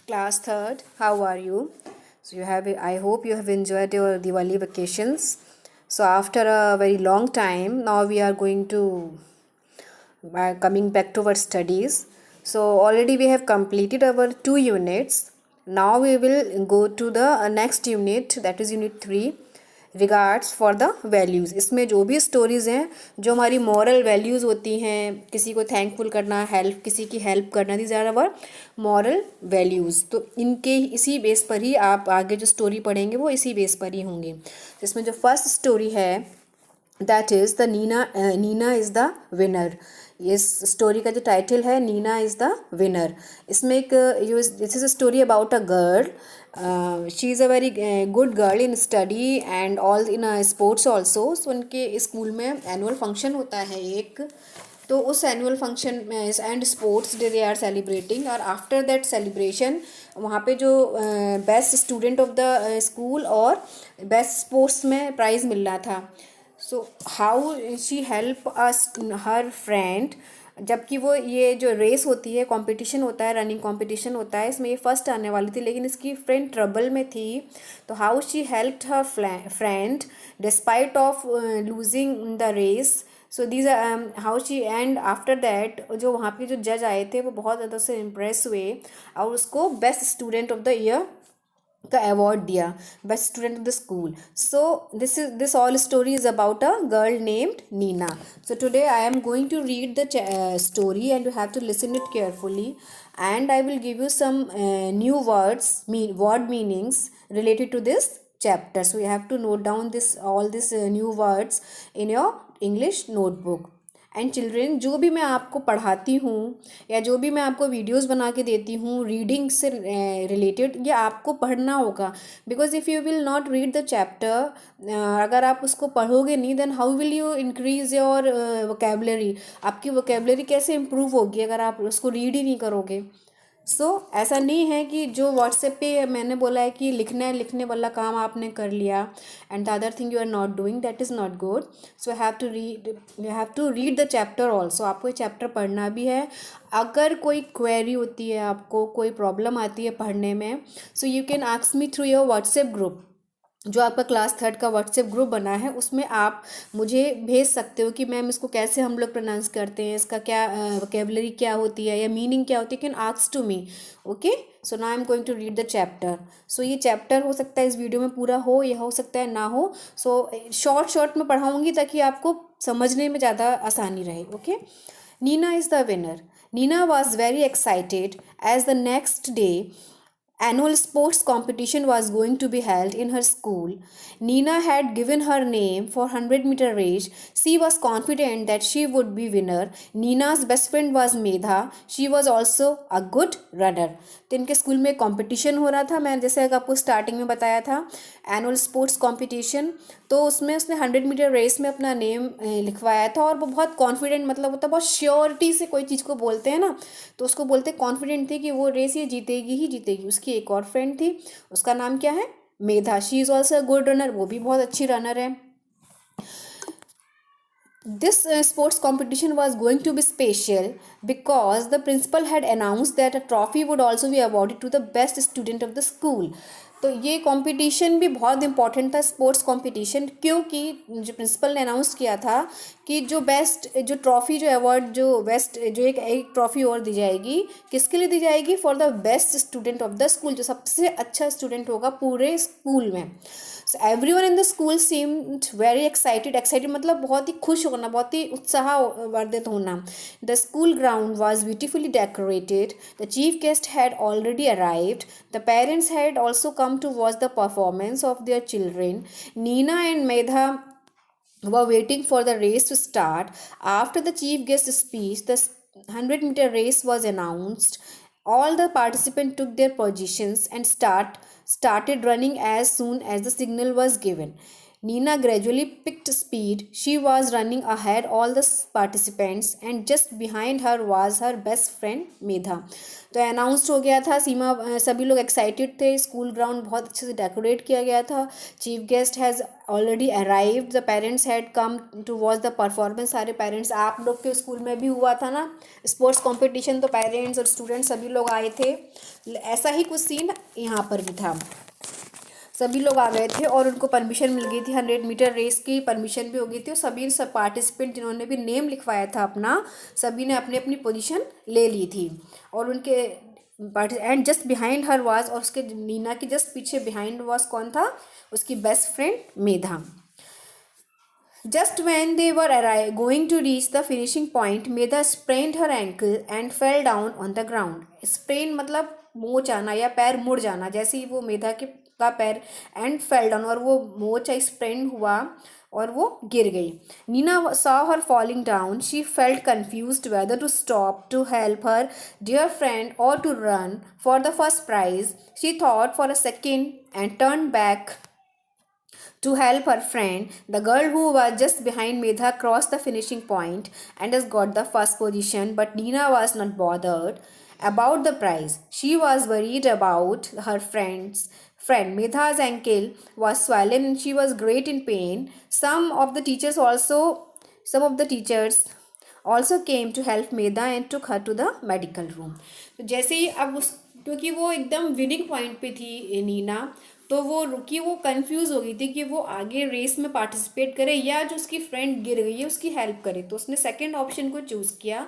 Class third, how are you? So I hope you have enjoyed your Diwali vacations. So after a very long time, now we are going to coming back to our studies. So already we have completed our 2 units. Now we will go to the next unit, that is unit 3, regards for the values. इसमें जो भी stories हैं, जो हमारी moral values होती हैं, किसी को थैंकफुल करना, हेल्प, किसी की हेल्प करना, these are our moral values. तो इनके इसी बेस पर ही आप आगे जो स्टोरी पढ़ेंगे वो इसी बेस पर ही होंगे। इसमें जो फर्स्ट स्टोरी है that is the Nina is the winner. इस स्टोरी का जो टाइटल है नीना इज़ द विनर। इसमें एक this is a story about a girl. She is a very good girl in study and all in sports also. सो उनके school में annual function होता है एक, तो उस एनुअल फंक्शन में and sports day they are celebrating, और आफ्टर दैट सेलिब्रेशन वहाँ पे जो best student of the school और बेस्ट स्पोर्ट्स में प्राइज़ मिल रहा था। So how she help us her friend, जबकि वो ये जो रेस होती है, कंपटीशन होता है, रनिंग कंपटीशन होता है, इसमें ये फर्स्ट आने वाली थी लेकिन इसकी फ्रेंड ट्रबल में थी। तो how she helped her friend despite of losing the race. So these how she, and after that जो वहाँ पे जो जज आए थे वो बहुत ज़्यादा से इम्प्रेस हुए और उसको best student of the year का अवार्ड दिया, best student of the school. So this all story is about a girl named Nina. So today I am going to read the story and you have to listen it carefully, and I will give you some new word meanings related to this chapter. So you have to note down all these new words in your English notebook. And children, जो भी मैं आपको पढ़ाती हूँ या जो भी मैं आपको वीडियोस बना के देती हूँ रीडिंग से रिलेटेड, ये आपको पढ़ना होगा। Because if you will not read the chapter, अगर आप उसको पढ़ोगे नहीं, then how will you increase your vocabulary. आपकी वोकेबलरी कैसे इम्प्रूव होगी अगर आप उसको रीड ही नहीं करोगे। सो ऐसा नहीं है कि जो व्हाट्सएप पे मैंने बोला है कि लिखने वाला काम आपने कर लिया and the other thing you are not doing, that is not good. So you have to read the chapter also. आपको ये चैप्टर पढ़ना भी है। अगर कोई क्वेरी होती है, आपको कोई प्रॉब्लम आती है पढ़ने में, so you can ask me through your WhatsApp group. जो आपका क्लास थर्ड का व्हाट्सएप ग्रुप बना है उसमें आप मुझे भेज सकते हो कि मैम इसको कैसे हम लोग प्रोनाउंस करते हैं, इसका क्या वोकेबलरी क्या होती है या मीनिंग क्या होती है, can ask to me. Okay, so now I am going to read the chapter. So ये चैप्टर हो सकता है इस वीडियो में पूरा हो या हो सकता है ना हो। सो शॉर्ट में पढ़ाऊँगी ताकि आपको समझने में ज़्यादा आसानी रहे। Okay, Nina is the winner. Nina was very excited as the next day annual sports competition was going to be held in her school. Nina had given her name for 100-meter race. She was confident that she would be winner. Nina's best friend was Medha. She was also a good runner. तो इनके school में competition हो रहा था, मैं जैसे आपको starting में बताया था, एनुअल स्पोर्ट्स कंपटीशन। तो उसमें उसने 100-मीटर रेस में अपना नेम लिखवाया था और वो बहुत कॉन्फिडेंट, मतलब होता है बहुत श्योरिटी से कोई चीज़ को बोलते हैं ना, तो उसको बोलते कॉन्फिडेंट थी कि वो रेस ये जीतेगी ही जीतेगी। उसकी एक और फ्रेंड थी, उसका नाम क्या है, Medha. She is also a good runner, वो भी बहुत अच्छी रनर है। This sports competition was going to be special because the principal had announced that a trophy would also be awarded to the best student of the school. तो ये competition भी बहुत important था, स्पोर्ट्स कंपटीशन, क्योंकि जो principal ने announce किया था कि जो बेस्ट, जो ट्रॉफी, जो अवार्ड, जो बेस्ट, जो एक ट्रॉफी और दी जाएगी, किसके लिए दी जाएगी, for the best student of the school, जो सबसे अच्छा स्टूडेंट होगा पूरे स्कूल में। So everyone in the school seemed very excited मतलब बहुत ही खुश होना, बहुत ही उत्साहवर्धित होना। The school ground was beautifully decorated. The chief guest had already arrived. The parents had also come to watch the performance of their children. Nina and Medha were waiting for the race to start. After the chief guest speech, the 100-meter race was announced. All the participants took their positions and started running as soon as the signal was given. Nina gradually picked speed. She was running ahead all the participants and just behind her was her best friend Medha. तो announced हो गया था सीमा, सभी लोग excited थे, school ground बहुत अच्छे से डेकोरेट किया गया था, chief guest has already arrived, the parents had come to watch the performance, सारे पेरेंट्स, आप लोग के स्कूल में भी हुआ था ना स्पोर्ट्स कॉम्पिटिशन, तो पेरेंट्स और स्टूडेंट्स सभी लोग आए थे, ऐसा ही कुछ सीन यहाँ पर भी था, सभी लोग आ गए थे और उनको परमिशन मिल गई थी, 100 मीटर रेस की परमिशन भी हो गई थी और सभी सब पार्टिसिपेंट जिन्होंने भी नेम लिखवाया था अपना, सभी ने अपनी अपनी पोजीशन ले ली थी और उनके and just behind her was, और उसके नीना के जस्ट पीछे बिहाइंड वाज कौन था, उसकी best friend Medha. Just when they were going to reach the finishing point, Medha sprained her ankle and fell down on the ground. Sprain मतलब मोच आना या पैर मुड़ जाना, जैसे ही वो मेधा के का पैर एंड फेल डाउन और वो मोचा स्प्रेन हुआ और वो गिर गई. Neena saw her falling down. She felt confused whether to stop to help her dear friend or to run for the first prize. She thought for a second and turned back to help her friend. The girl who was just behind Medha crossed the finishing point and has got the first position, but Nina was not bothered about the prize. She was worried about her friend. Medha's ankle was swollen and she was great in pain. Some of the teachers also came to help Medha and took her to the medical room. तो जैसे ही अब उस, क्योंकि वो एकदम winning point पे थी नीना, तो वो रुकी, वो कंफ्यूज हो गई थी कि वो आगे रेस में पार्टिसिपेट करे या जो उसकी फ्रेंड गिर गई है उसकी हेल्प करे, तो उसने सेकंड ऑप्शन को चूज़ किया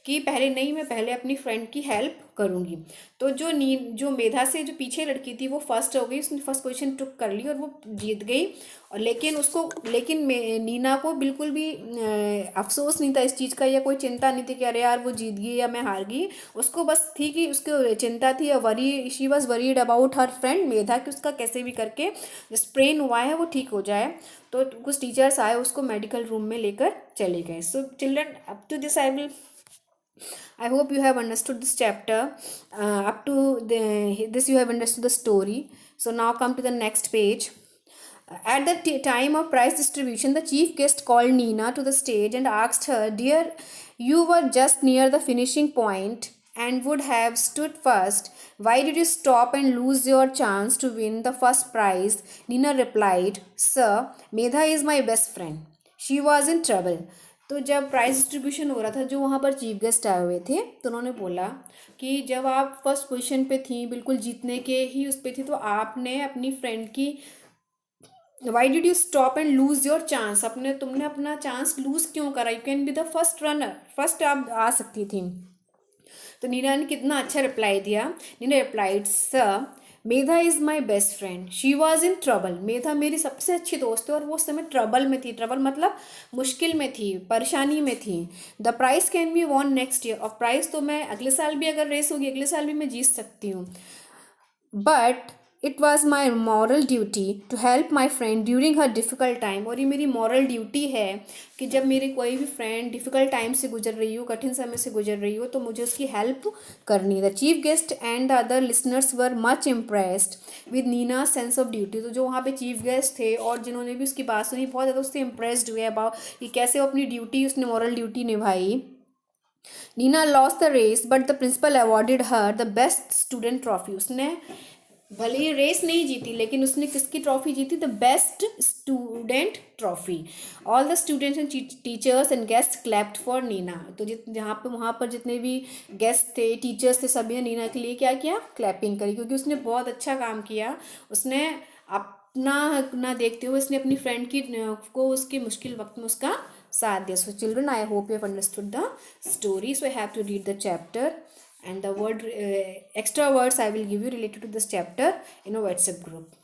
कि पहले नहीं, मैं पहले अपनी फ्रेंड की हेल्प करूँगी. तो जो मेधा से जो पीछे लड़की थी वो फर्स्ट हो गई, उसने फर्स्ट पोजीशन टुक कर ली और वो जीत गई. और लेकिन नीना को बिल्कुल भी अफसोस नहीं था इस चीज़ का, या कोई चिंता नहीं थी कि अरे यार वो जीत गई या मैं हार गई. उसको बस थी कि उसको चिंता थी, she was worried about her friend Medha, कि उसका कैसे भी करके जो स्प्रेन हुआ है वो ठीक हो जाए. तो कुछ टीचर्स आए, उसको मेडिकल रूम में लेकर चले गए. So children, up to this I hope you have understood this chapter. Up to this you have understood the story. So now come to the next page. At the time of prize distribution, the chief guest called Nina to the stage and asked her, "Dear, you were just near the finishing point and would have stood first. Why did you stop and lose your chance to win the first prize?" Nina replied, "Sir, Medha is my best friend. She was in trouble." तो जब prize distribution हो रहा था, जो वहाँ पर chief guest आए हुए थे, तो उन्होंने बोला कि जब आप फर्स्ट पोजीशन पे थी, बिल्कुल जीतने के ही उस पे थी, तो आपने अपनी फ्रेंड की, why did you stop and lose your chance, तुमने अपना चांस लूज क्यों करा, you can be the first runner, first आप आ सकती थी. तो नीना ने कितना अच्छा रिप्लाई दिया. Neena replied, "sir, Medha is my best friend. She was in trouble." Medha मेरी सबसे अच्छी दोस्त है और वो उस समय ट्रबल में थी. ट्रबल मतलब मुश्किल में थी, परेशानी में थी. The prize can be won next year. और प्राइज तो मैं अगले साल भी, अगर रेस होगी अगले साल भी मैं जीत सकती हूँ. But it was my moral duty to help my friend during her difficult time. और ये मेरी मॉरल ड्यूटी है कि जब मेरी कोई भी फ्रेंड डिफ़िकल्ट टाइम से गुजर रही हो, कठिन समय से गुजर रही हो, तो मुझे उसकी हेल्प करनी. The chief guest and the other listeners were much impressed with Nina sense of duty. तो जो वहाँ पे चीफ गेस्ट थे और जिन्होंने भी उसकी बात सुनी, बहुत ज़्यादा उससे इम्प्रेस्ड हुए अबाउट कि कैसे वो अपनी ड्यूटी, उसने मॉरल ड्यूटी निभाई. Nina lost the race but the principal awarded her the best student trophy. उसने भले ही रेस नहीं जीती, लेकिन उसने किसकी ट्रॉफी जीती, the best student trophy. All the students and teachers and guest clapped for Nina. तो वहाँ पर जितने भी गेस्ट थे, टीचर्स थे, सभी ने नीना के लिए क्या किया, क्लैपिंग करी, क्योंकि उसने बहुत अच्छा काम किया. उसने अपना ना देखते हुए उसने अपनी फ्रेंड को उसके मुश्किल वक्त में उसका साथ दिया. So children, I hope you have understood the story. So I have to read the chapter and the extra words I will give you related to this chapter in a WhatsApp group.